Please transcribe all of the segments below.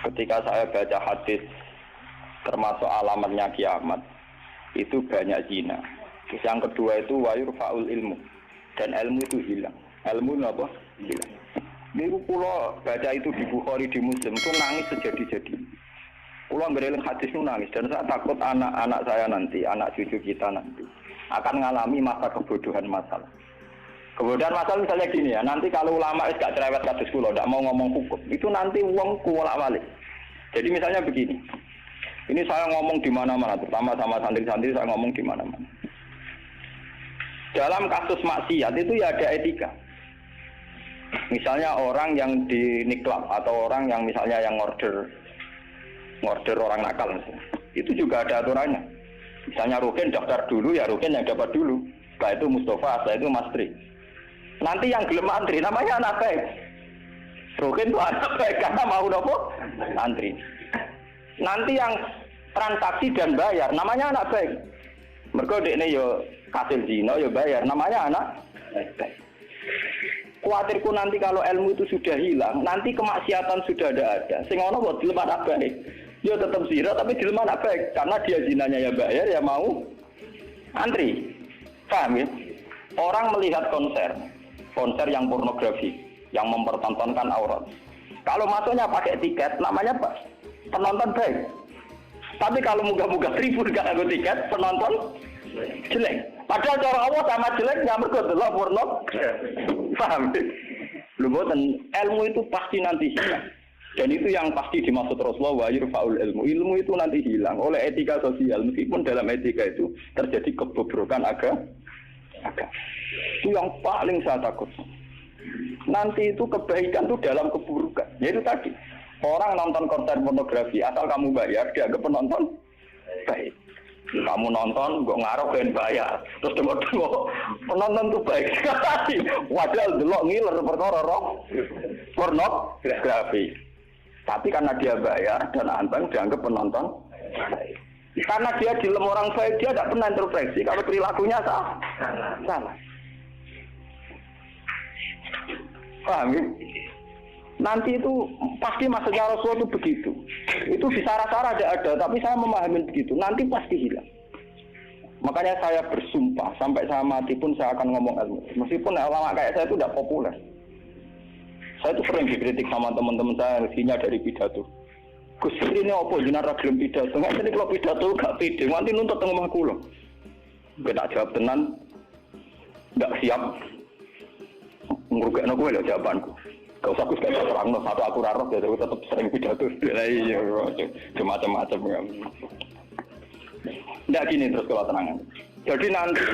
Ketika saya baca hadis termasuk alamatnya kiamat, itu banyak zina. Terus yang kedua itu wayurfa'ul ilmu, dan ilmu itu hilang. Ilmu apa? Hilang. Ini pulau baca itu di Bukhari, di Muslim itu nangis sejadi-jadi. Pulau ngereling hadis itu nangis, dan saya takut anak-anak saya nanti, anak cucu kita nanti akan mengalami masa kebodohan masalah. Kebodohan masalah misalnya gini ya, nanti kalau ulama gak cerewet kados kula, ndak mau ngomong hukum, itu nanti wong kuwalak-walik. Jadi misalnya begini, ini saya ngomong di mana-mana, terutama sama santri-santri saya ngomong di mana-mana. Dalam kasus maksiat itu ya ada etika. Misalnya orang yang di niklab atau orang yang misalnya yang order orang nakal, itu juga ada aturannya. Misalnya Rukin daftar dulu, ya Rukin yang dapat dulu. Setelah itu Mustafa, setelah itu Mas Tri. Nanti yang gelem antri namanya anak baik. Rukin itu anak baik karena mau nopo antri. Nanti yang transaksi dan bayar namanya anak baik. Mergo dekne yo kasil zina yo bayar namanya anak baik. Kuatirku nanti kalau ilmu itu sudah hilang, nanti kemaksiatan sudah ada. Sing ono kok dilem anak baik. Yo tetap zina tapi dilem anak baik karena dia zinanya ya bayar ya mau antri. Paham ya? Orang melihat konser yang pornografi, yang mempertontonkan aurat. Kalau masuknya pakai tiket, namanya apa? Penonton baik. Tapi kalau munggah-munggah tribun gak ada tiket, penonton jelek. Padahal cara Allah sama jelek nggak berkedelok porno. Paham? Lu boten, ilmu itu pasti nanti hilang. Dan itu yang pasti dimaksud Rasulullah wa yurfa'ul ilmu. Ilmu itu nanti hilang oleh etika sosial. Meskipun dalam etika itu terjadi kebobrokan agama. Itu yang paling saya takut. Nanti itu kebaikan itu dalam keburukan. Yaitu tadi, orang nonton konser pornografi asal kamu bayar, dianggap penonton baik. Kamu nonton, kok ngaruh dan bayar. Terus tengok-tengok, penonton itu baik sekali. Wadah delok ngiler perkara pornografi. Tapi karena dia bayar dan anteng dianggap penonton baik. Karena dia dilem orang baik, dia tidak pernah introspeksi kalau perilakunya salah. Paham ya? Nanti itu pasti maksudnya Rasulullah itu begitu. Itu di sarah-sarah ada, tapi saya memahami begitu. Nanti pasti hilang. Makanya saya bersumpah sampai saya mati pun saya akan ngomong ilmu. Meskipun ulama kayak saya itu tidak populer. Saya itu sering dikritik sama teman-teman saya rezekinya dari pidato. Gus ini apa jenara gelem pidato? Enggak jadi kalau pidato gak pede, nanti nuntut teng omah kula. Gue tak jawab tenan. Enggak siap. Ngrugekno kowe lho jawabanku. Gak usah Gus gak terangno satu aku ora roh ya tetep sering pidato. Lah iya macam-macam ya. Ndak gini terus kalau tenangan. Jadi nanti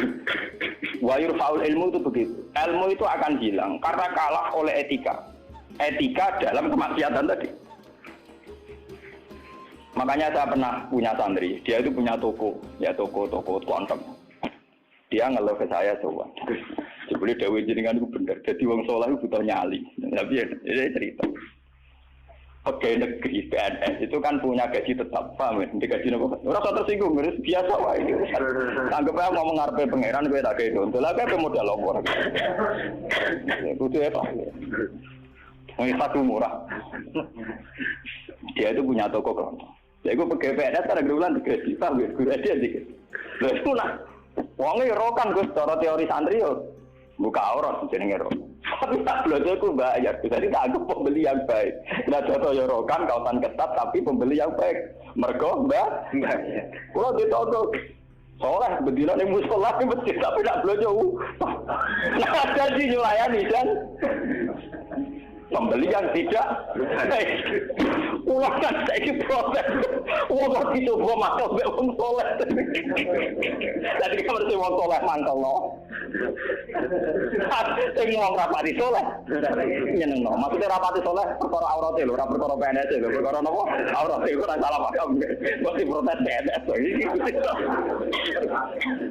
wayur faul ilmu itu begitu. Ilmu itu akan hilang karena kalah oleh etika. Etika dalam kemaksiatan tadi. Makanya saya pernah punya santri, dia itu punya toko konten. Dia ngeluh ke saya coba. Sebelum Dewi jenengan itu bener. Jadi wong soleh itu butuh nyali. Tapi ya, ini cerita. Pegawai negeri PNS itu kan punya gaji tetap, paham ya? Di gaji apa? Rasa tersinggung, harus biasa wah itu. Anggap aja ngomong ngarepe pangeran gue tak kayak itu. Lah kayak modal longor. Itu apa? Ini satu murah. Dia itu punya toko kelontong. Ya gue pegawai PNS karena gerulan digaji, paham ya? Gue dia dikit. Lah itu lah. Wongnya rokan gue secara teori santri yo. Buka aurat jenenge rok. Tapi tak belajar aku bayar. Jadi tak anggap pembeli yang baik. Nah jatuh ya rokan kawasan ketat tapi pembeli yang baik. Mergo mbak. Kalau ditoto soleh berdiri di musola di masjid tapi tak belajar. Nah ada sih nyulayani kan. Pembeli yang tidak baik. Uang kan saya proses. Uang itu gua masuk be uang soleh. Tadi kan harus uang soleh mangkal no. Saya ngomong rapati soleh. Nyeneng no. Maksudnya rapati soleh perkara aurat lho, ora perkara PNS lho, perkara napa? Aurat iku ora salah paham. Mesti protes PNS.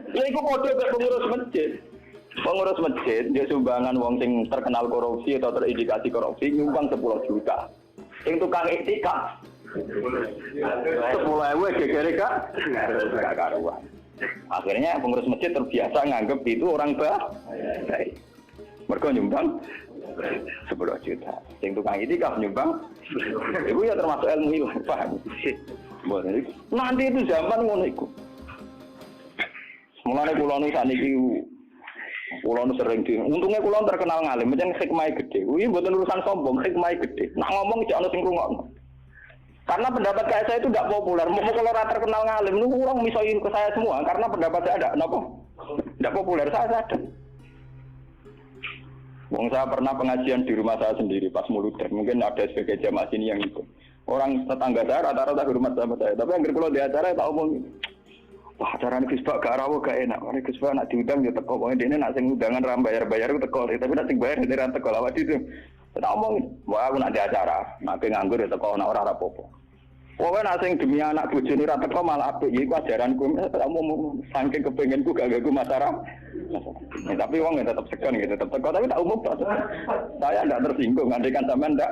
Lha iku kode pengurus masjid. Pengurus masjid dia sumbangan wong sing terkenal korupsi atau terindikasi korupsi nyumbang 10 juta. Sing tukang etika 10.000 gegere Kak. Enggak karuan. Akhirnya pengurus masjid terbiasa nganggep itu orang baik. Mergo nyumbang 10 juta. Sing tukang itikaf nyumbang, itu ya termasuk ilmu ilah, paham? Nanti itu zaman ngono iku. Mulane kula nu saniki kula nu sering di. Untungnya kula terkenal ngalim, pancen hikmahe gede. Kuwi mboten urusan sombong, hikmahe gede. Nak ngomong iki ana sing ngrungokno. Karena pendapat saya itu tidak populer. Mau kalau ora terkenal ngalim, lu orang misoin ke saya semua karena pendapat saya ada, kenapa? Tidak populer, saya sadar. Wong saya pernah pengajian di rumah saya sendiri pas muluder, mungkin ada sebagai jamaah sini yang ikut. Orang tetangga saya rata-rata hormat sama saya, tapi yang kalau di acara tak omong. Wah, acara ini Gus Pak gak rawuh gak enak. Mari Gus Pak nak diundang ya teko. Pokoknya dene nak sing undangan ra bayar-bayar teko, tapi nak sing bayar dene ra teko. Awak itu. Tak omong, wah aku nak di acara, nak nganggur ya teko nak ora apa-apa. Pokoke nak sing demi anak bojone ra teko malah apik. Iku ajaranku. Tak omong saking kepengenku gak gagu masyarakat. Tapi wong ya tetap segan gitu, tetap teko tapi tak umum tak. Saya ndak tersinggung, andekan sampean ndak.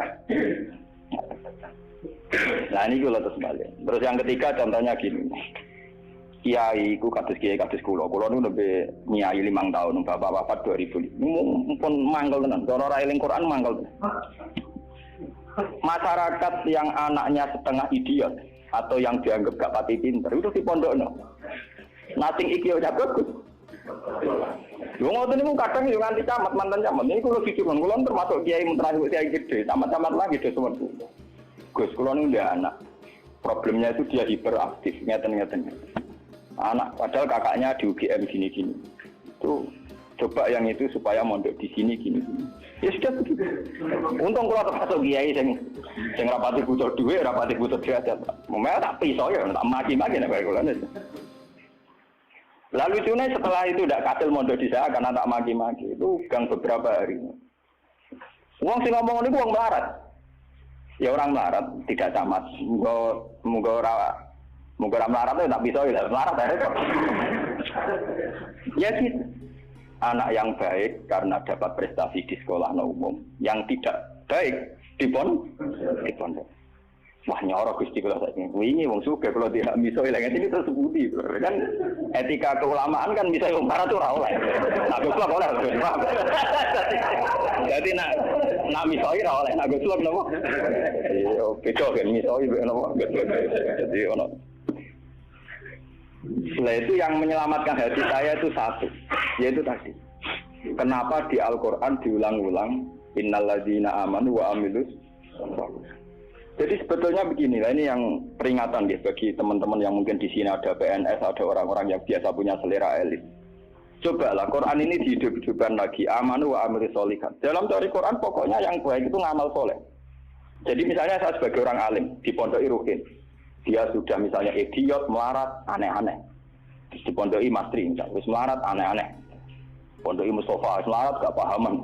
Nah ini kalau terus balik. Terus yang ketiga contohnya gini. Kiai ku kados kiai kados kula nu lebih nyai 5 tahun, bapak wafat 2000. Mumpun mangkel tenan, cara ora eling Quran mangkel. Masyarakat yang anaknya setengah idiot atau yang dianggap gak pati pinter itu di pondokno. Nating iki udah bagus. Yo ngoten niku kadang yo nganti camat mantan camat. Ini kula jujur kula termasuk kiai terakhir kiai gede, camat-camat lagi do semen. Gus kula nu ndek anak. Problemnya itu dia hiperaktif, ngeten-ngeten. Anak padahal kakaknya di UGM gini-gini. Itu coba yang itu supaya mondok di sini gini. Ya sudah begitu. Untung kalau termasuk kiai sing rapati butuh duit, rapati butuh derajat. Memang tak pisau ya, tak maki-maki nek kula. Lalu cune setelah itu tidak kasil mondok di saya karena tak maki-maki. Itu gang beberapa hari. Wong sing ngomong niku wong melarat. Ya orang melarat tidak camat. Muga ora melarat itu tak bisa ya, melarat ya. Ya gitu. Anak yang baik karena dapat prestasi di sekolah umum, yang tidak baik di pondok. Wah nyorok Gusti kula saiki. Wingi wong sugih kalau tidak miso ilang ini terus budi. Kan etika keulamaan kan bisa wong melarat ora oleh. Nah Gusti oleh. Jadi nak miso ora oleh, nak Gusti napa? Yo beda kan miso napa? Jadi ono. Nah itu yang menyelamatkan hati saya itu satu, yaitu tadi. Kenapa di Al-Quran diulang-ulang innalladzina amanu wa amilus sholihat. Jadi sebetulnya beginilah, ini yang peringatan ya bagi teman-teman yang mungkin di sini ada PNS, ada orang-orang yang biasa punya selera elit. Cobalah Quran ini dihidup-hidupkan lagi, amanu wa amilus sholihat. Dalam teori Quran pokoknya yang baik itu ngamal soleh. Jadi misalnya saya sebagai orang alim di Pondok Irukin. Dia sudah misalnya idiot, melarat, aneh-aneh. Di Pondok Mastri, misalnya, melarat, aneh-aneh. Pondok Mustafa, melarat, gak pahaman.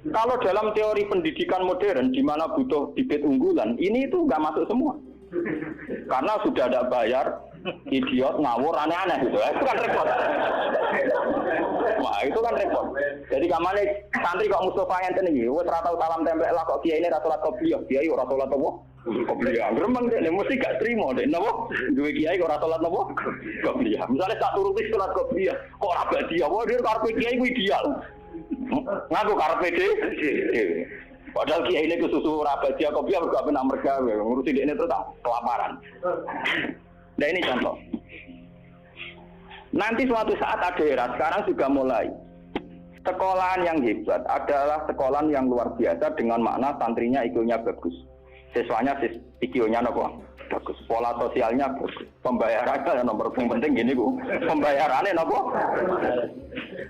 Kalau dalam teori pendidikan modern, di mana butuh bibit unggulan, ini itu nggak masuk semua. Karena sudah ada bayar, idiot, ngawur, aneh-aneh gitu. Itu kan repot. Wah, itu kan repot. Jadi kamane santri kok Mustafa ngenten iki, wis ora tau salam tempel lah kok kiai ini ra salat qobliyah, kiai ora salat apa? Qobliyah. Gremeng dene mesti gak trimo dene napa? Duwe kiai kok ora salat apa? Qobliyah. Misale tak turuti salat qobliyah, kok ora badiah, wae dia karepe kiai ku ideal. Ngaku karepe dhewe. Padahal kiai ini kesusu ora badiah qobliyah kok ben mergawe, ngurusi dekne terus tak kelaparan. Nah ini contoh. Nanti suatu saat ada era, sekarang juga mulai. Sekolahan yang hebat adalah sekolahan yang luar biasa dengan makna santrinya IQ-nya bagus. Siswanya IQ-nya bagus. Pola sosialnya bagus. Pembayarannya yang nomor penting gini Bu. Pembayarannya nopo.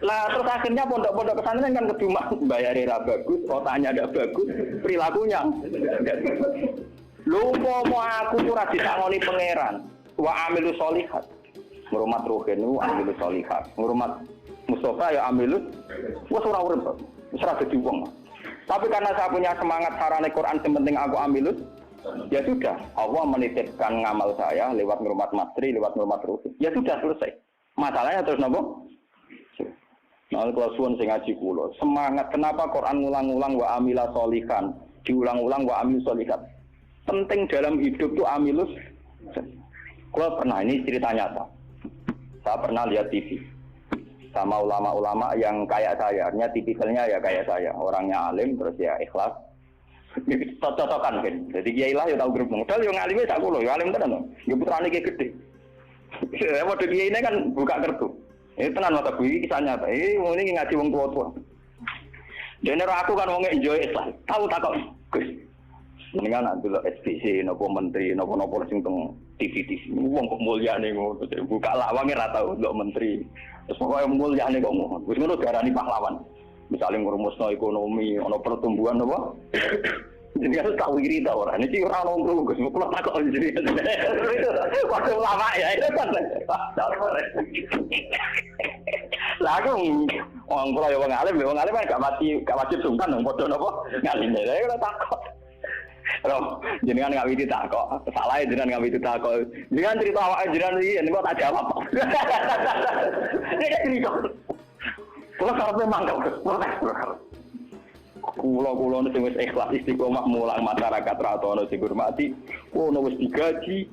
Lah terus akhirnya pondok-pondok pesantren kan kedua bayarnya bagus, otaknya tidak bagus, perilakunya. Lu mau aku tuh rajin ngoni pangeran. Wa amilus sholihat. Ngurmat ruhin itu amilus sholihat. Ngurmat Mustafa ya amilus. Wes ora urip. Wis ora dadi wong. Tapi karena saya punya semangat sarane Quran sementing aku amilus, ya sudah. Allah menitipkan ngamal saya lewat ngurmat matri, lewat ngurmat ruhin. Ya sudah selesai. Masalahnya terus nopo? Nah, kalau suwun sing ngaji kula, semangat kenapa Quran ngulang-ulang wa amila sholihan, diulang-ulang wa amilus sholihat. Penting dalam hidup itu amilus. Kalau pernah, ini cerita nyata. Saya pernah lihat TV. sama ulama-ulama yang kayak saya, artinya tipikalnya ya kayak saya, orangnya alim terus ya ikhlas. Cocokan kan. Jadi kiai lah ya tahu grup modal yang alimnya tak kulo, ya alim tenan. Ya putrane ki gede. Waduh kiai ini kan buka kartu. Ini tenan mata bui kisah nyata. Ini ngaji wong tua-tua. Dene aku kan wong enjoy Islam. Tahu tak kok Gus. Ini kan dulu SPC nopo menteri nopo sing teng TV-TV. Wong kok mulyane ngono. Buka lawange ra tau ndelok menteri. Terus pokoke mulyane kok ngono. Wis ngono darani pahlawan. Misalnya ngurumusno ekonomi, ono pertumbuhan apa? Jadi harus tahu diri tahu orang. Ini orang nongkrong Gus, mau pulang takut jadi. Waktu lama ya itu kan. Lah aku orang pulau yang alim kan gak wajib sungkan dong, bodoh nopo ngalim ya. Saya udah takut. Roh, jenengan nggak widi takut, salah jenengan nggak widi takut. Jenengan cerita awak jenengan ini kok tak jawab. Ini kan cerita. Kalau karena memang protes. Kulo nu sing wis ikhlas istiqomah mulang masyarakat ra ono sing hormati, ono wis digaji.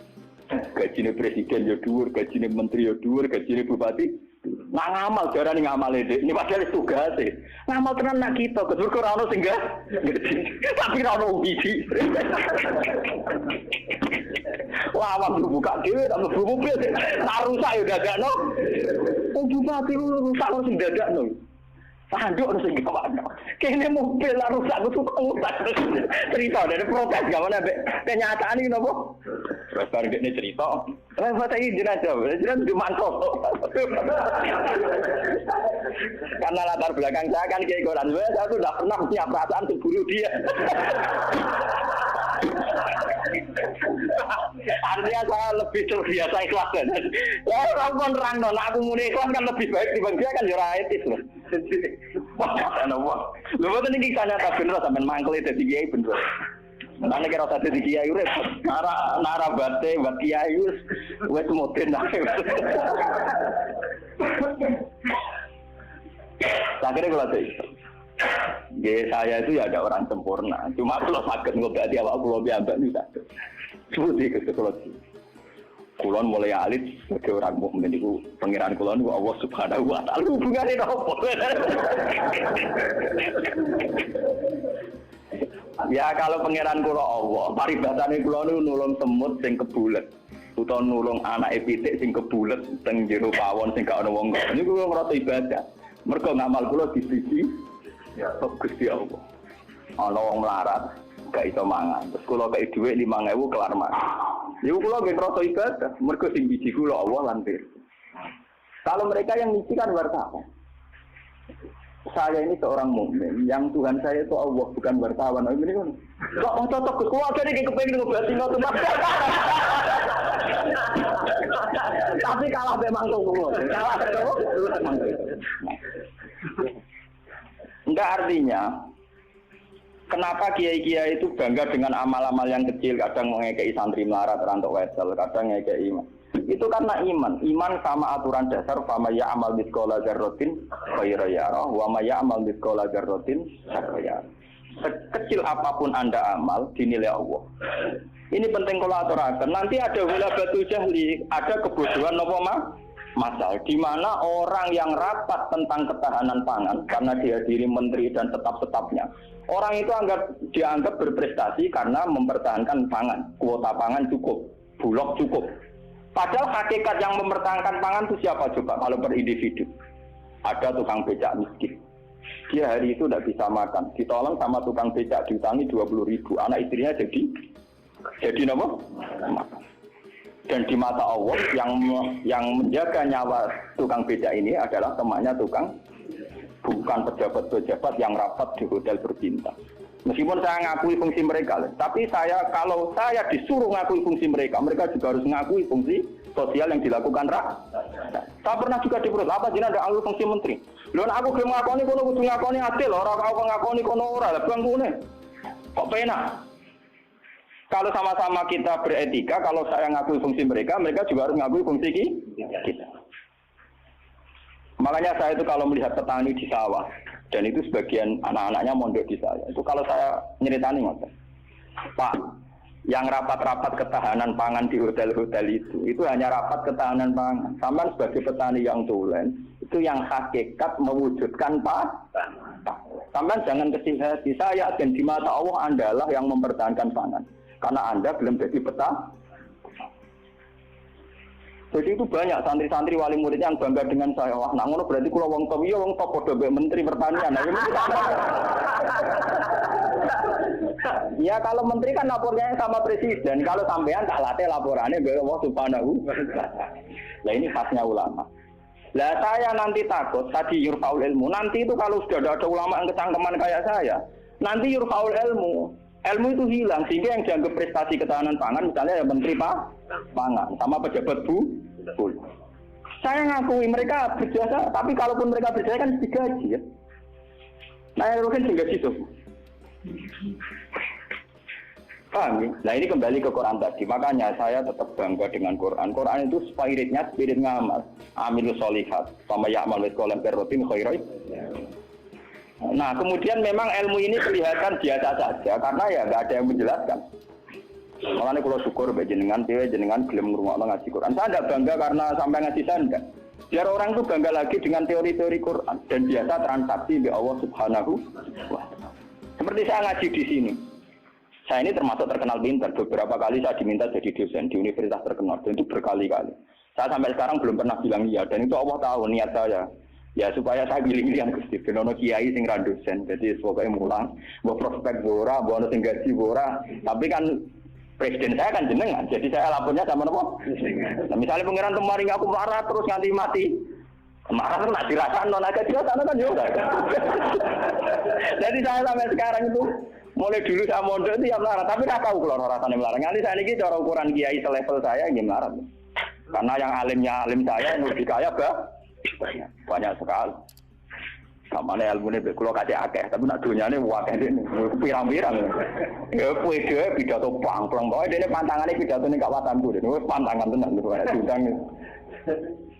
Gajine presiden ya dhuwur, gajine menteri ya dhuwur, gajine bupati. Nak ngamal darani ngamale Dik. Ini padahal tugase. Ngamal tenan nak kita, kedur ora ono sing gak. Tapi ora ono wiji. Wah, waktu buka dhewe tak mlebu mobil. Tak rusak ya dadakno. Bupati rusak kok sing dadakno. Tanduk harus gawano. Kene mobil lah rusak aku suka ngutak. Cerita dari protes gimana kenyataan ini nopo? Terus baru dia cerita. Masa ini jenazah dimantau. Karena latar belakang saya kan kayak koran. Saya sudah pernah punya perasaan untuk bunuh dia. Artinya saya lebih terbiasa ikhlas kan. Orang menerang non aku muni ikhlas kan lebih baik dibanding dia kan jurah etis loh. Lho boten iki nyata bener sampean mangkel dadi kiai bener. Nane kira usah dadi kiai urip. Nara bate buat kiai wis moden ae. Akhirnya kalau saya itu ya ada orang sempurna. Cuma kalau sakit ngobati awak kula piyambak niku tak. Seperti itu kalau kulon mulai alit sebagai orang mukmin itu pangeran kulon itu Allah Subhanahu wa taala hubungane opo? Ya kalau pangeran kula Allah, paribatane kula niku nulung semut sing kebulet utawa nulung anake pitik sing kebulet teng jero pawon sing gak ana wong. Niku kula ngrasa ibadah. Mergo ngamal kula disiji ya Gusti Allah. Ana wong melarat gak iso mangan. Terus kula kei dhuwit 5.000 kelar mangan. Iku kula nggih ngrasa ibadah, mergo sing biji kula Allah lan Kalau mereka yang ngisi kan wartawan. Saya ini seorang mukmin, yang Tuhan saya itu Allah bukan wartawan. Ini kan kok mau cocok ke keluarga iki kepengin ngobati ngoten. Tapi kalah memang kula. Kalah enggak artinya kenapa kiai-kiai itu bangga dengan amal-amal yang kecil, kadang mengekei santri melarat rantok wesel, kadang ngekei iman. Itu karena iman sama aturan dasar fama ya'mal mithqala dzarratin khairan yarah wa ma ya'mal mithqala dzarratin syarran yarah. Sekecil apapun Anda amal dinilai Allah. Ini penting kalau aturaken. Nanti ada batu jahli, ada kebodohan apa masal di mana orang yang rapat tentang ketahanan pangan karena dihadiri menteri dan tetap-tetapnya. Orang itu dianggap berprestasi karena mempertahankan pangan, kuota pangan cukup, bulog cukup. Padahal hakikat yang mempertahankan pangan itu siapa coba kalau per individu? Ada tukang becak miskin. Dia hari itu tidak bisa makan, ditolong sama tukang becak diutangi 20.000. Anak istrinya jadi apa? Makan. Dan di mata Allah yang menjaga nyawa tukang becak ini adalah temannya tukang, bukan pejabat-pejabat yang rapat di hotel berbintang. Meskipun saya ngakui fungsi mereka, tapi kalau saya disuruh ngakui fungsi mereka juga harus ngakui fungsi sosial yang dilakukan rakyat. Saya pernah juga diperut, apa jadi ada alur fungsi menteri. Lalu aku belum ngakoni kono kudu ngakoni adil, orang kau ngakoni kono ora, bang kune. Kok penak? Kalau sama-sama kita beretika, kalau saya ngakui fungsi mereka juga harus ngakui fungsi kita. Makanya saya itu kalau melihat petani di sawah, dan itu sebagian anak-anaknya mondok di saya, itu kalau saya nyeritani ngoten, Pak, yang rapat-rapat ketahanan pangan di hotel-hotel itu hanya rapat ketahanan pangan. Sampai sebagai petani yang tulen, Itu yang hakikat mewujudkan Sampai jangan kecil hati. Saya dan di mata Allah Andalah yang mempertahankan pangan. Karena Anda belum jadi peta. Jadi itu banyak santri-santri wali murid yang bangga dengan saya. Wah, nak ngono berarti kula wong top iya wong top padha mbek menteri pertanian. Nah, ini ya kalau menteri kan lapornya sama presiden. Kalau sampean tak latih laporannya mbek Allah Subhanahu wa taala. Nah, ini khasnya ulama. Lah saya nanti takut tadi yurfaul ilmu. Nanti itu kalau sudah ada ulama yang kecangkeman kayak saya, nanti yurfaul ilmu. Ilmu itu hilang sehingga yang dianggap prestasi ketahanan pangan misalnya ya menteri pangan sama pejabat saya ngakui mereka berjasa, tapi kalaupun mereka berjasa kan digaji ya. Nah itu kan digaji itu. Paham ya? Nah ini kembali ke Quran tadi. Makanya saya tetap bangga dengan Quran. Quran itu spiritnya spirit ngamal. Amilus solihat sama ya'mal mithqala dzarratin khairan. Nah kemudian memang ilmu ini kelihatan biasa saja karena ya nggak ada yang menjelaskan. Makanya kalau syukur jenengan gelem ngrungokno ngaji Quran. Saya tidak bangga karena sampai ngaji saya enggak. Biar orang itu bangga lagi dengan teori-teori Quran dan biasa transaksi di Allah Subhanahu wa taala. Seperti saya ngaji di sini. Saya ini termasuk terkenal pintar. Beberapa kali saya diminta jadi dosen di universitas terkenal dan itu berkali-kali. Saya sampai sekarang belum pernah bilang iya dan itu Allah tahu niat saya. Ya supaya saya pilih-pilih yang Gusti ben ono kiai sing ra dosen. Jadi pokoke mulang, mbok prospek ora, mbok ono sing gaji ora. Tapi kan presiden saya kan jenengan. Jadi saya lapornya sama napa? Nah, misalnya pangeran Temaring aku marah terus nganti mati. Marah terus nak dirasakno nek dirasakno kan yo enggak. Jadi saya sampai sekarang itu mulai dulu saya mondok itu ya melarang, tapi nggak tahu kalau rasanya melarang. Nanti saya ini cara ukuran kiai selevel saya gimana? Karena yang alimnya alim saya, yang lebih kaya banyak sekali. Kamane ilmune mbek kula kate akeh, tapi nak donyane akeh dene. Pirang-pirang. Ya kuwi dhewe pidato plang-plang. Pokoke dene pantangane pidatone gak watanku dene. Wis pantangan tenan lho ora diundang.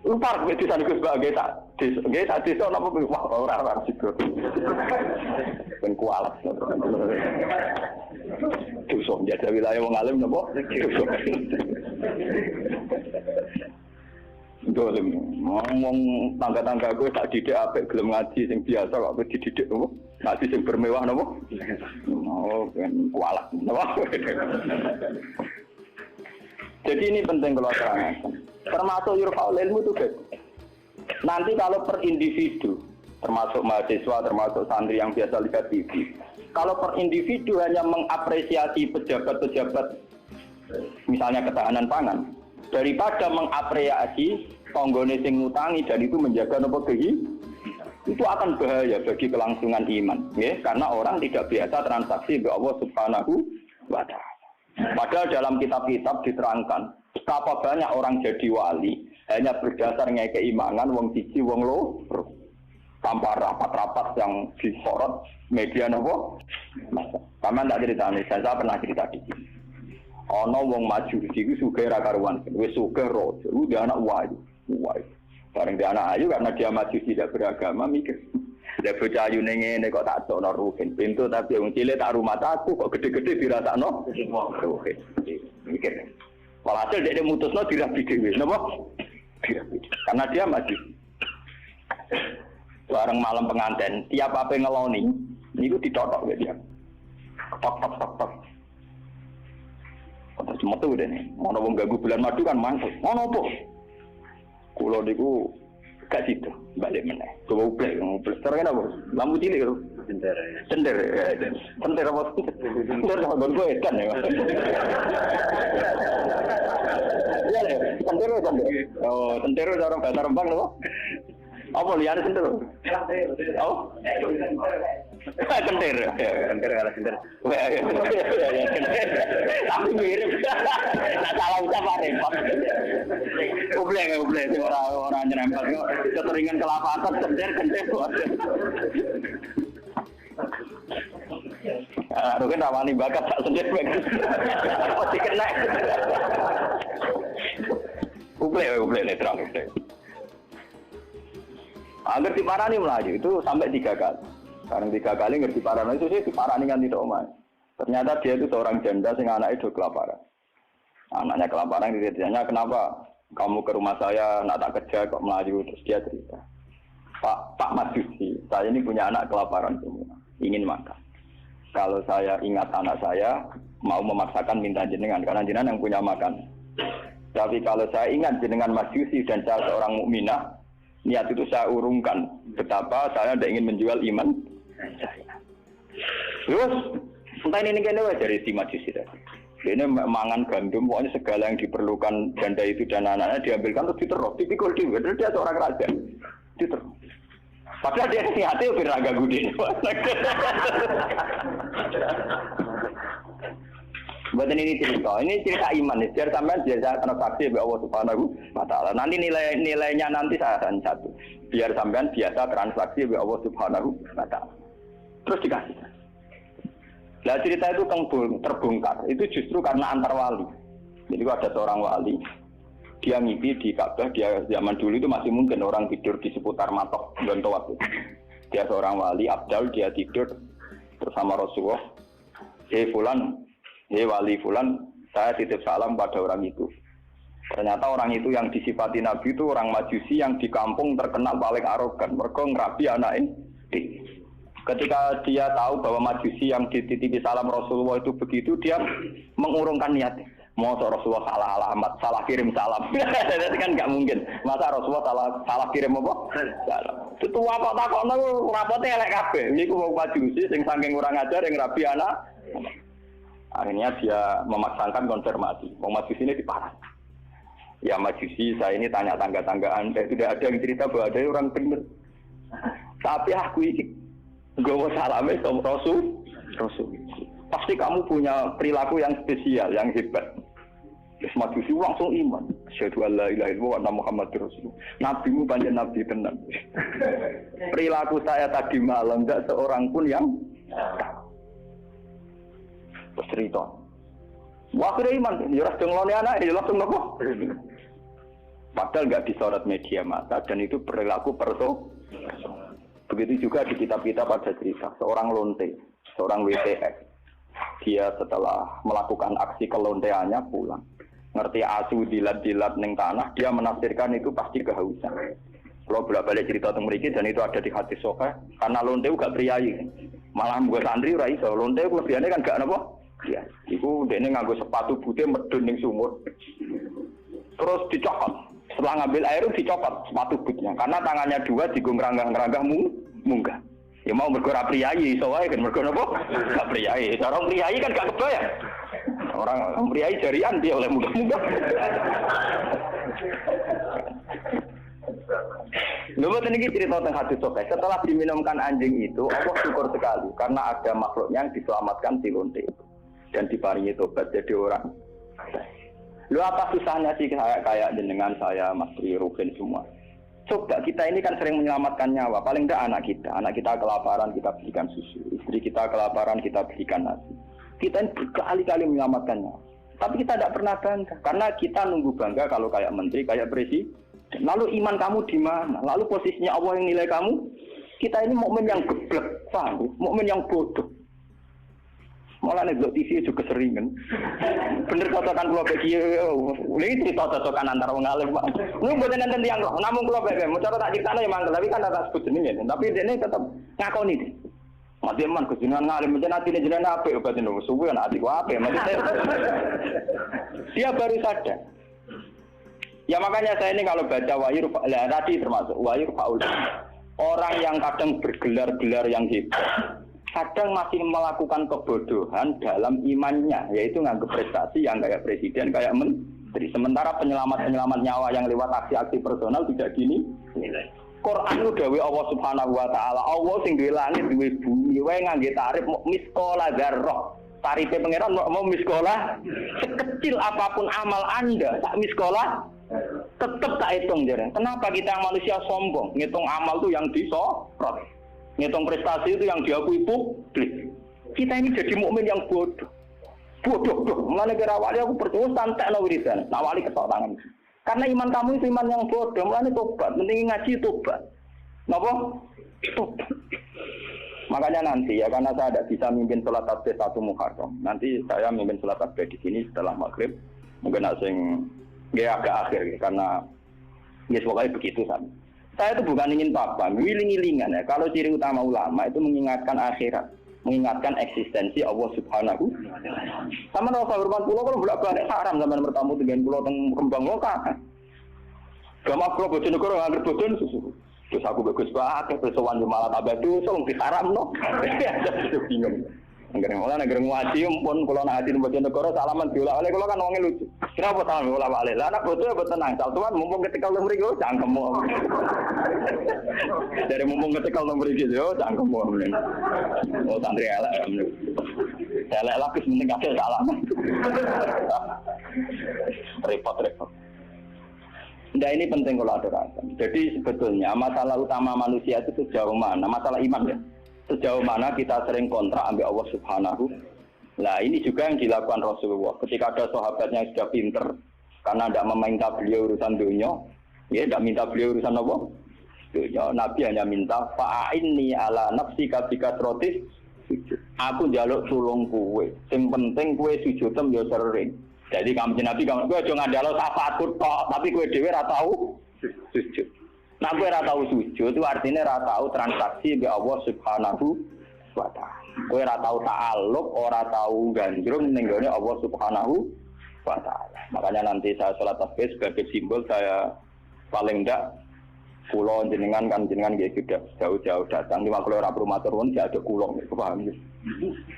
Lupa begitu sana Gus sebagai tak desa napa wah ora sido. Ben kualat. Dosa jaga wilayah wong alim napa? Dosa. Dolim, ngomong tangga-tangga gue tak didik apik gelem ngaji sing biasa kok dididik nopo? Ngaji sing bermewah nopo? Oh, ben kualat nopo? Jadi ini penting kalau terangkan. Termasuk yurfaul ilmu itu guys. Nanti kalau per individu, termasuk mahasiswa, termasuk santri yang biasa lihat TV, kalau per individu hanya mengapresiasi pejabat-pejabat, misalnya ketahanan pangan, daripada mengapresiasi tonggone sing ngutangi dan itu menjaga nopo itu akan bahaya bagi kelangsungan iman, ya, karena orang tidak biasa transaksi dengan Allah Subhanahu wa taala. Padahal dalam kitab-kitab diterangkan betapa banyak orang jadi wali hanya berdasar keimanan wong siji wong loro tanpa rapat-rapat yang disorot media nopo. Paman tak cerita nih, saya pernah cerita di sini. Ono wong maju iki sugih ra karuan, wis sugih raja, dia anak wayu. Bareng dia anak ayu karena dia maju tidak beragama mikir. Lah bocah ayu ning ngene kok tak tokno ruhin pintu tapi wong cilik tak rumah aku kok gede-gede dirasakno ruhin. Mikir. Walhasil dia mutusno dirabi dhewe, napa? Dirabi. Karena dia maju. Bareng malam pengantin, tiap apa ngeloni niku ditotok ya dia. Tok. Kata cuma tuh deh nih, mau wong ganggu bulan madu kan mantul, mau nopo? Kulo niku gak situ, balik meneh. Coba uplek. Sekarang apa? Lampu cilik itu. Sender apa? Sender sama gon gue kan ya. Iya deh, sender. Oh, sender orang bahasa Rembang loh. Apa liane sender? Oh, kentir kalau kentir. Tapi mirip. Nah salah ucap repot. Ublek orang nyerempet kok keteringan kelapatan kentir. Rugen rawani bakat tak sendiri. Pasti kena. Ublek netral. Agar diparani melaju itu sampai 3 kali. Sekarang 3 kali ngerti parani itu sih diparani kan tidak omah. Ternyata dia itu seorang janda sing anaknya itu kelaparan. Anaknya kelaparan ditanya kenapa kamu ke rumah saya nak tak kerja kok melaju terus dia cerita. Pak Majusi, saya ini punya anak kelaparan semua, ingin makan. Kalau saya ingat anak saya, mau memaksakan minta jenengan, karena jenengan yang punya makan. Tapi kalau saya ingat jenengan Majusi dan saya seorang mukminah, niat itu saya urungkan. Betapa saya tidak ingin menjual iman saya. Terus, entah ini kayaknya dari si Majusi tadi. Ini mangan gandum, pokoknya segala yang diperlukan janda itu dan anak-anaknya diambilkan terus diterus, dipikul dia. Dia seorang raja, diterus. Padahal dia niatnya lebih raga gudin. Buatan ini cerita iman. Biar sampai biasa transaksi oleh Allah Subhanahu wa Ta'ala. Nanti nilainya nanti saya akan satu. Biar sampai biasa transaksi oleh Allah Subhanahu wa Ta'ala. Terus dikasih. Nah cerita itu terbongkar. Itu justru karena antar wali. Jadi ada seorang wali. Dia ngipi di Ka'bah, dia zaman dulu itu masih mungkin orang tidur di seputar matok Gontowat. Dia seorang wali, Abdal, dia tidur bersama Rasulullah. Hei Fulan, hei wali Fulan, saya titip salam pada orang itu. Ternyata orang itu yang disifati Nabi itu orang Majusi yang di kampung terkenal paling arogan. Mereka ngerabi anaknya. Ketika dia tahu bahwa Majusi yang dititipi salam Rasulullah itu begitu, dia mengurungkan niatnya. Mau Rasulullah salah alamat, salah kirim salam. Itu kan nggak mungkin. Masa Rasulullah salah kirim apa? Salam. Itu apa takokno rapotnya elek kabeh. Niku wong Majusi sing saking kurang ajar yang rabi anak. Akhirnya dia memaksakan konfirmasi. Wong Majusi ini diparah. Ya Majusi, saya ini tanya tangga-tangga Anda, tidak ada yang cerita bahwa ada orang benar. Tapi aku ini gowo salame sama Rasul. Pasti kamu punya perilaku yang spesial, yang hebat. Terus Majusi langsung iman. Asyhadu an la ilaha illallah wa anna Muhammadar Rasulullah. Nabimu banyak nabi tenan. Perilaku saya tadi malam enggak seorang pun yang tahu. Cerita. Wah, akhirnya iman. Ya ora denglone anak, ya langsung nopo. Padahal enggak disorot media massa dan itu perilaku Begitu juga di kitab-kitab ada cerita seorang lonte, seorang WTX. Dia setelah melakukan aksi kelonteannya pulang. Ngerti asu dilat-dilat ning tanah, dia menafsirkan itu pasti kehausan. Kalau bolak-balik cerita tentang mriki dan itu ada di hadis sahih, karena lonte gak priayi. Malah mbok santri ora iso. Lonte lebihane kan gak napa? Ya, iku dene nganggo sepatu putih medun ning sumur. Terus dicopot. Setelah ngambil air dicopot sepatu bootnya karena tangannya dua digongrang-ngeranggah munggah. Ya mau mergo ra priyayi iso wae kan mergo napa? Gak priyayi. Orang priyayi kan gak kebayang. Orang priyayi jarian dia oleh munggah-munggah. Lalu ini cerita tentang hadis sahih. Setelah diminumkan anjing itu, Allah syukur sekali karena ada makhluknya yang diselamatkan si lonte itu dan diparingi tobat jadi orang. Lu apa susahnya sih kayak jenengan saya, Mas Tri, Ruben semua. Coba kita ini kan sering menyelamatkan nyawa. Paling tidak anak kita kelaparan kita berikan susu, istri kita kelaparan kita berikan nasi. Kita ini berkali-kali menyelamatkan nyawa. Tapi kita tidak pernah bangga karena kita nunggu bangga kalau kayak menteri, kayak presiden. Lalu iman kamu di mana? Lalu posisinya Allah yang nilai kamu? Kita ini mukmin yang geblek, paham? Mukmin yang bodoh. Malah nek TV juga keseringan. Bener cocokan kula bagi ini cerita cocokan antara wong alim, Pak. Niku mboten enten tiyang kok. Namung kula bagi mau cara tak critakno ya mangkel, tapi kan tak sebut jenenge. Tapi dene tetep ngakoni. Mati man kejenengan ngalim menjen atine jenengan apik obat niku. Suwe ana atiku apik maksudnya. Dia baru sadar. Ya makanya saya ini kalau baca wahyu tadi termasuk wahyu faul. Orang yang kadang bergelar-gelar yang hebat kadang masih melakukan kebodohan dalam imannya, yaitu nganggap prestasi yang kayak presiden, kayak menteri. Sementara penyelamat nyawa yang lewat aksi-aksi personal tidak gini. Quran itu dawuh Allah Subhanahu wa Ta'ala. Allah sing duwe langit, duwe bumi, wae ngangge tarif miskola dzarrah. Tarife pangeran mau miskola sekecil apapun amal Anda, tak miskola tetap tak hitung jare. Kenapa kita manusia sombong? Ngitung amal tuh yang disorot. Ngitung prestasi itu yang diakui publik. Kita ini jadi mukmin yang bodoh. Bodoh. Mulane kira awali aku percaya santekno wiridan. Awali ketok tangan. Karena iman kamu itu iman yang bodoh. Mulane tobat, mending ngaji tobat. Napa? Tobat. Makanya nanti ya karena saya tidak bisa mimpin salat tasbih 1 Muharram. Nanti saya mimpin salat tasbih di sini setelah maghrib. Mungkin asing agak akhir karena pokoknya begitu kan. Saya itu bukan ingin apa, ngiling-ngilingan ya. Kalau ciri utama ulama itu mengingatkan akhirat, mengingatkan eksistensi Allah Subhanahu. Sama rasa hormat pulau kalau bolak-balik haram zaman bertamu dengan pulau teng Rembang lokal. Gama pulau Bojonegoro nggak bojon susu. Terus aku bagus banget, terus sowan malah tambah dosa, mesti haram no. Bingung. Negeri mulai negeri ngaji pun kalau nak haji di Bojonegoro salaman diulah oleh kalau kan wongnya lucu. Kenapa salaman diulah oleh? Lah anak bodoh ya tenang. Tuan mumpung ketika lu mriki yo cangkemmu. Dari mumpung ketika lu mriki yo cangkemmu. Oh santri elek. Elek lapis penting kasih salaman. Repot. Nah ini penting kalau aturakan. Jadi sebetulnya masalah utama manusia itu sejauh mana? Masalah iman ya. Sejauh mana kita sering kontrak ambil Allah Subhanahu. Nah ini juga yang dilakukan Rasulullah. Ketika ada sahabatnya yang sudah pinter, karena tidak meminta beliau urusan dunia, ya tidak minta beliau urusan apa? Dunia. Nabi hanya minta fa'inni ala nafsika bikasrotis sujud. Aku njaluk tulung kowe. Sing penting kowe sujudem ya sering. Jadi kamu Nabi kamu kowe aja ngandalo syafaatku tok, tapi kowe dhewe ora tau sujud. Nah, kowe ora tau sujud itu artinya ora tau transaksi mbek Allah Subhanahu wa taala. Kowe ora tau ta'alluq, ora tau gandrung ning gone Allah Subhanahu wa taala. Makanya nanti saya salat tasbih sebagai simbol saya paling ndak kula jenengan kan jenengan nggih sudah jauh-jauh datang. Lima kula ora perlu matur nuwun dia ada kula, paham ya.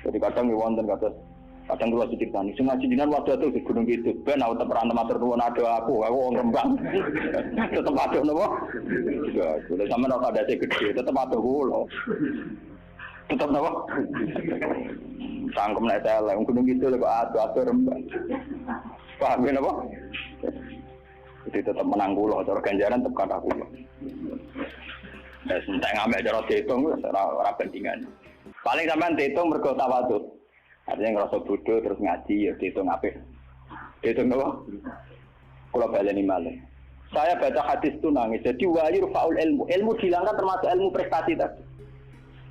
Jadi kadang wonten kadang kula diceritani sing ngaji jenengan waktu di Gunung Kidul ben aku teperan matur nuwun ada aku wong Rembang. Tetep ada napa? Ya, sudah sampean ora ada gede, tetep ada kula. Tetep napa? Sangkem nek elek Gunung Kidul kok ado Rembang. Paham ya napa? Jadi tetep menang kula, cara ganjaran tetep kata kula. Nah, sentek ngambil cara dihitung ora bandingan. Paling sampean dihitung mergo tawadhu. Artinya ngerasa bodoh terus ngaji ya dihitung apik. Dihitung apa? Kalau baleni malih. Saya baca hadis itu nangis. Jadi wahyu faul ilmu. Ilmu dihilangkan termasuk ilmu prestasi tadi.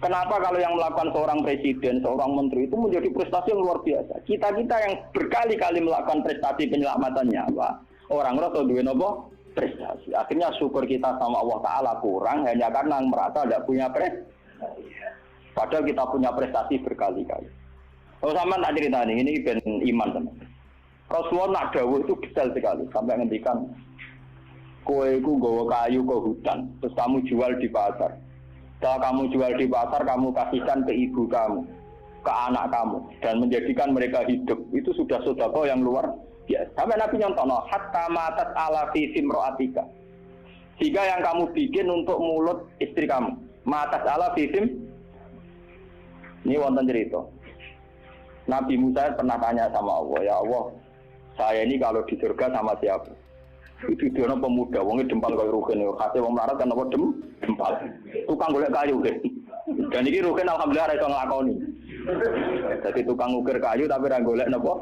Kenapa kalau yang melakukan seorang presiden, seorang menteri itu menjadi prestasi yang luar biasa. Kita yang berkali-kali melakukan prestasi penyelamatan nyawa, orang ngerasa duwe napa? Prestasi. Akhirnya syukur kita sama Allah Ta'ala kurang hanya karena merasa tidak punya prestasi. Padahal kita punya prestasi berkali-kali. Kalau sama tak cerita ini ben iman teman. Rasulullah nak dawuh itu detail sekali sampai ngendikan kowe iku nggawa kayu ke hutan terus kamu jual di pasar. Setelah kamu jual di pasar kamu kasihkan ke ibu kamu, ke anak kamu dan menjadikan mereka hidup. Itu sudah sedekah yang luar biasa. Sampai Nabi nyontono hatta matat ala fi simroatika. Jika yang kamu bikin untuk mulut istri kamu, matat ala fi sim. Ini wonten cerita. Nabi Musa pernah tanya sama Allah, ya Allah, saya ini kalau di surga sama siapa? Itu dia pemuda, wongnya dempal kaya Rukin, khasnya wong melarat kan apa dempal. Tukang golek kayu kan. Dan ini Rukin alhamdulillah iso nglakoni. Jadi tukang ukir kayu tapi ra golek napa?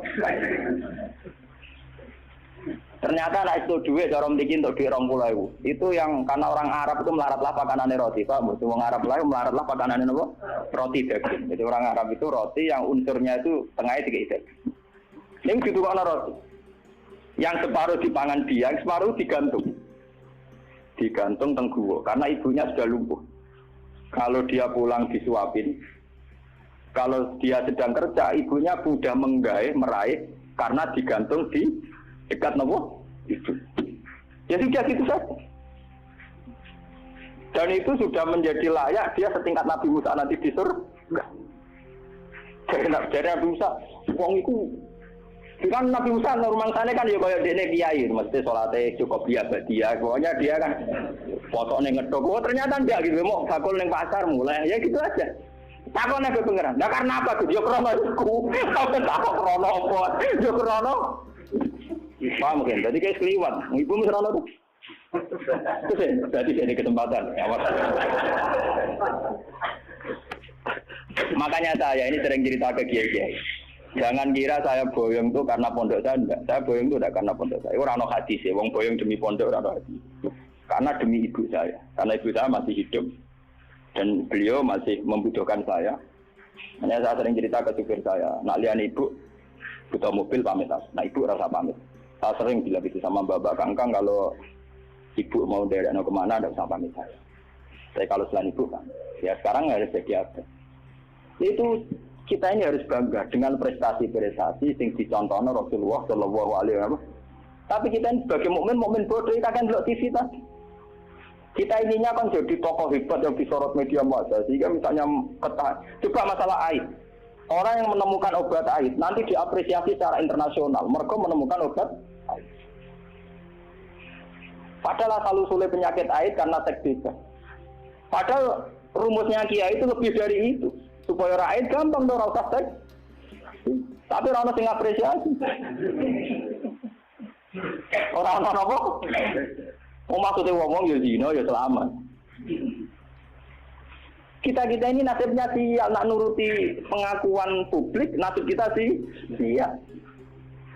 Ternyata anak itu duit cara mriki untuk duit 20.000. Itu yang karena orang Arab itu melaratlah pakanane roti, Pak. Wong Arab lain melaratlah pakanane napa? Roti daging. Jadi orang Arab itu roti yang unsurnya itu tengahnya dikei daging. Ning ditukokno roti. Yang separuh dipangan dia, yang separuh digantung. Digantung teng guwa karena ibunya sudah lumpuh. Kalau dia pulang disuapin. Kalau dia sedang kerja, ibunya sudah meraih karena digantung di dekat nopo itu. Ya sudah gitu saja. Dan itu sudah menjadi layak dia setingkat Nabi Musa nanti di surga. Jadi Nabi Musa, wong itu kan Nabi Musa rumangsane kan ya kaya dene kiai, mesti salate cukup biasa dia. Pokoknya dia kan fotone ngedok. Oh ternyata enggak gitu, mau bakul ning pasar mulai. Ya gitu aja. Takone ke pengeran. Lah karena apa? Yo krono iku. Apa tak krono apa? Yo krono paham mungkin, jadi kayak keliwat. Ibu misalnya tuh, itu sih, berarti jadi kesempatan. Makanya saya ini sering cerita ke kiai-kiai. Jangan kira saya boyong tuh karena pondok saya, enggak. Saya boyong tuh enggak karena pondok saya. Orang no hadis ya, wong boyong demi pondok orang no hadis. Karena demi ibu saya, karena ibu saya masih hidup dan beliau masih membutuhkan saya. Hanya saya sering cerita ke supir saya, nak lihat ibu butuh mobil pamit, nah ibu rasa pamit. Saya sering bilang gitu sama Bapak Kangkang kalau Ibu mau derekno kemana tidak usah pamit saya. Tapi kalau selain ibu kan, ya sekarang harus jadi apa? Itu kita ini harus bangga dengan prestasi-prestasi yang dicontohkan Rasulullah Shallallahu Alaihi Wasallam. Tapi kita ini sebagai mukmin bodoh kita kan belok TV tadi. Kita ininya kan jadi tokoh hebat yang disorot media massa. Sehingga misalnya coba masalah aid. Orang yang menemukan obat aid nanti diapresiasi secara internasional. Mereka menemukan obat aid. Padahal asal-usulnya penyakit aid karena seks bebas. Padahal rumusnya kiai itu lebih dari itu. Supaya rakyat gampang dong rasa seks. Tapi orang yang apresiasi. Orang-orang apa? Oh maksudnya ngomong ya zina ya selamat. Kita ini nasibnya sial nak nuruti pengakuan publik, nasib kita sih sial.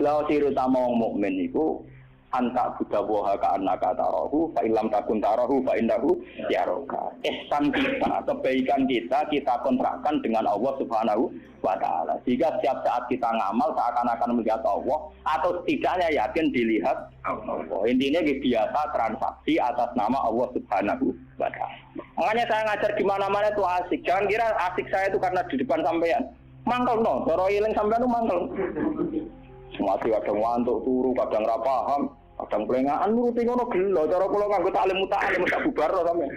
Lalu ciri utama orang mukmin itu anta budawaha ka annaka tarahu fa illam takun tarahu fa innahu yaraka. Ihsan kita, kebaikan kita kontrakkan dengan Allah Subhanahu wa taala. Jika setiap saat kita ngamal seakan-akan melihat Allah atau setidaknya yakin dilihat Allah. Intinya biasa transaksi atas nama Allah Subhanahu wa taala. Makanya saya ngajar di mana-mana itu asik. Jangan kira asik saya itu karena di depan sampean. Mangkel no, cara ilang sampean itu mangkel. Masih kadang ngantuk turu, kadang ra paham, kadang pelengahan nuruti ngono gelo. Cara kula nganggo taklim muta'alim tak bubar to sampean.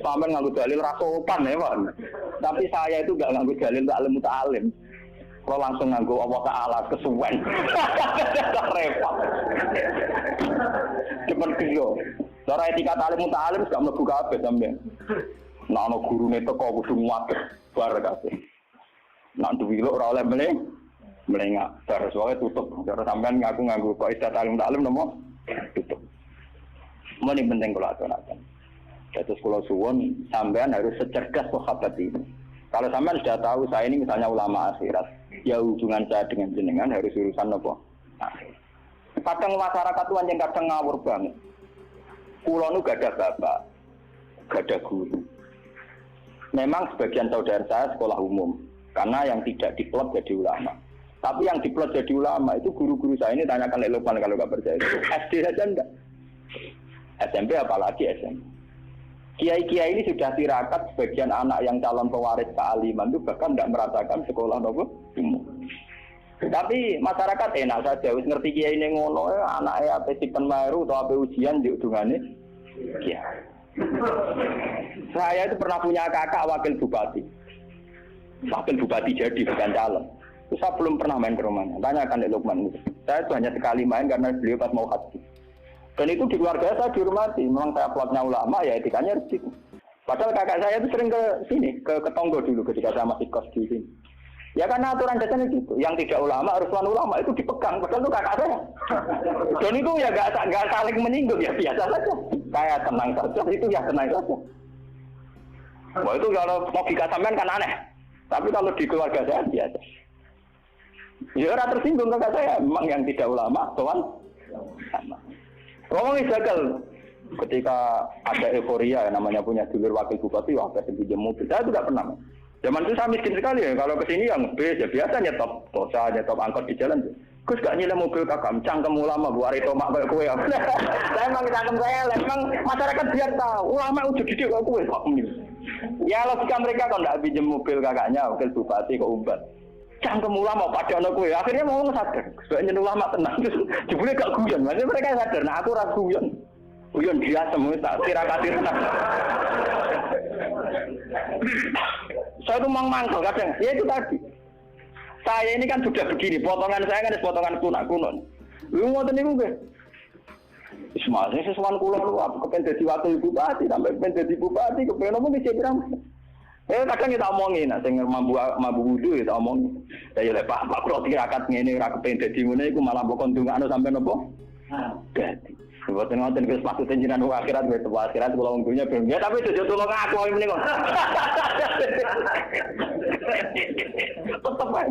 Sampean nganggo dalil ra sopan ya, Pak. Tapi saya itu enggak nganggo dalil taklim muta'alim. Kalau langsung nganggo Allah Ta'ala kesuwen. Repot. Cepat gelo. Cara etika taklim muta'alim gak mlebu kabeh sampean. Nek ana gurune teko kudu nguwateh bar kabeh. Nek duwi ora oleh melengak, terus wae tutup. Cara sampean ngaku nganggo kok istilah talim nomo tutup. Ini penting kalau aturakan. Terus kalau suwon sampean harus secerdas sahabat ini. Kalau sampean sudah tahu saya ini misalnya ulama akhirat, ya hubungan saya dengan jenengan harus urusan nopo. Kadang masyarakat tuan yang kadang ngawur banget. Kulo nu gak ada bapak, gak ada guru. Memang sebagian saudara saya sekolah umum, karena yang tidak diplot jadi ulama. Tapi yang diplot jadi ulama itu guru-guru saya ini tanyakan Lukman kalau nggak percaya. SD saja enggak. SMP apalagi SMP. Kiai-kiai ini sudah tirakat sebagian anak yang calon pewaris kealiman itu bahkan tidak merasakan sekolah nopo umum. Tapi masyarakat enak saja, wis ngerti kiai ini ngono, anaknya apa sipen maru atau apa ujian di udungannya. Kiai. Saya itu pernah punya kakak wakil bupati. Wakil bupati jadi bukan calon. Terus saya belum pernah main ke rumahnya. Tanyakan Dek Lukman itu. Saya itu hanya sekali main karena beliau pas mau haji. Dan itu di keluarga saya dihormati. Memang saya plotnya ulama ya etikanya harus gitu. Padahal kakak saya itu sering ke sini, ke Tonggo dulu ketika saya masih kos di sini. Ya karena aturan dasarnya gitu. Yang tidak ulama harus tuan ulama itu dipegang. Padahal itu kakak saya. Dan itu ya nggak saling menyinggung ya biasa saja. Saya tenang saja itu ya tenang saja. Wah itu kalau logika sampean kan aneh. Tapi kalau di keluarga saya biasa. Ya orang tersinggung kakak saya, memang yang tidak ulama, tuan sama. Ngomongin gagal, ketika ada euforia namanya punya dulur wakil bupati, wah saya pinjam mobil, saya tidak pernah. Zaman itu saya miskin sekali ya, kalau kesini yang bis ya biasa nyetop, nyetop angkot di jalan. Gus gak nyilem mobil kakak, cangkem ulama, bu hari tomak kayak kue. Saya emang cangkem saya, emang masyarakat biar tahu, ulama udah didik kayak kue. Ya logika mereka kalau tidak pinjam mobil kakaknya, wakil bupati ke Umbat. Cangkem ulama pada anak gue, akhirnya mau sadar. Sebenarnya ulama tenang, jebule gak guyon. Maksudnya mereka sadar, nah aku ragu guyon dia semua tak tirakat. Saya tuh mangkel kadang, ya itu tadi. Saya ini kan sudah begini, potongan saya kan potongan kuno. Lu ngoten niku nggih. Semuanya sesuatu kulo lu apa kepen dadi wakil bupati sampai kepen dadi bupati kepen apa bisa pirang. Kadang kita omongin, nah, sing mampu wudu kita omongin. Ya lek Pak kulo tirakat ngene ora kepen dadi ngene iku malah mbok kondungane sampe nopo? Dadi. Mboten ngoten wis maksud jenengan akhirat wis akhirat kula unggunya ben. Ya tapi aja tulung aku mrene kok. Tetep ae.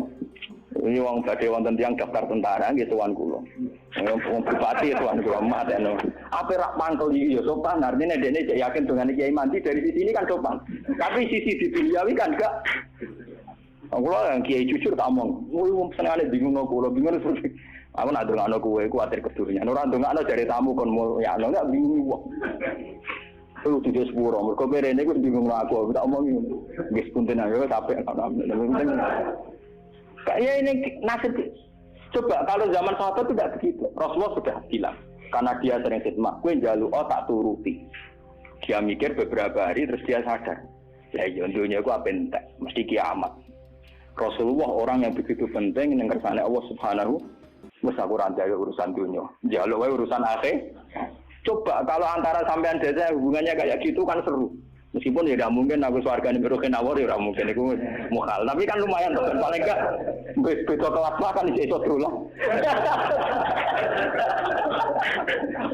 Ini wong badhe wonten tiyang daftar tentara nggih tuan kula. Wong bupati tuan kula mateno. Apa rak mangkel iki ya sopan, artine dene cek yakin dengan Kiai Mandi dari sisi ini kan sopan. Tapi sisi di duniawi kan enggak. Aku lah yang kiai jujur tak omong. Wong senengane bingung kok, bingung terus. Aku nak ndongakno kowe kuwatir kedurungan. Ora ndongakno jare tamu kon ya enggak bingung wong. Aku tidak sepuro, mereka berene aku bingung aku tak omongin. Wis punten ayo capek kayak ini nasib. Coba kalau zaman sahabat tidak begitu. Rasulullah sudah bilang karena dia sering khidmat, kowe njaluk tak turuti. Dia mikir beberapa hari terus dia sadar. Ya dunia aku apa entek, mesti kiamat. Rasulullah orang yang begitu penting yang kersane Allah Subhanahu wis aku ora njaluk urusan dunia. Njaluk wae urusan akhir. Coba kalau antara sampean desa hubungannya kayak gitu kan seru. Meskipun ya tidak mungkin aku swargane beroke nawar ya ora mungkin iku mukhal. Tapi kan lumayan tuh kan paling enggak beda kelas kan iso dolang.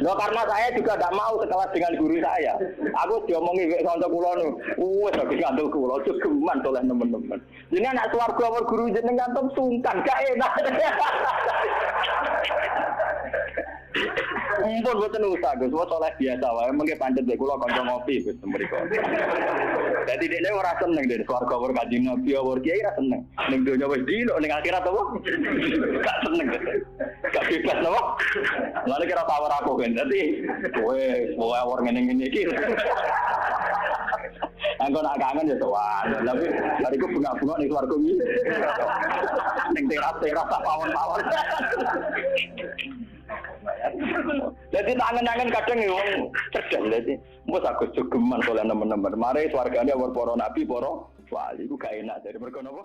Loh karena saya juga tidak mau sekelas dengan guru saya. Aku diomongi wek kanca kula niku. Wes aku ngandel kula jogeman oleh teman-teman. Jadi anak swarga awal guru jenengan tuh sungkan gak enak. Mumpun boten usah Gus, wis oleh biasa wae mengke pancet lek kula kanca ngopi Gus mriko. Dadi dekne ora seneng den swarga ora kanjeng Nabi ora kiai ora seneng. Ning donya wis dino ning akhirat apa? Gak seneng. Gak bebas napa? Lalu kira tawar aku kan. Dadi kowe ora ngene-ngene iki. Angko nak kangen ya sowan. Tapi bariku bunga-bunga ning swarga iki. Ning teras-teras pawon-pawon. Jadi tangan-tangan kadang wong cerdas dadi. Mbok aku jogeman oleh teman-teman. Mari swargane para nabi, para wali iku gak enak dari mergo napa?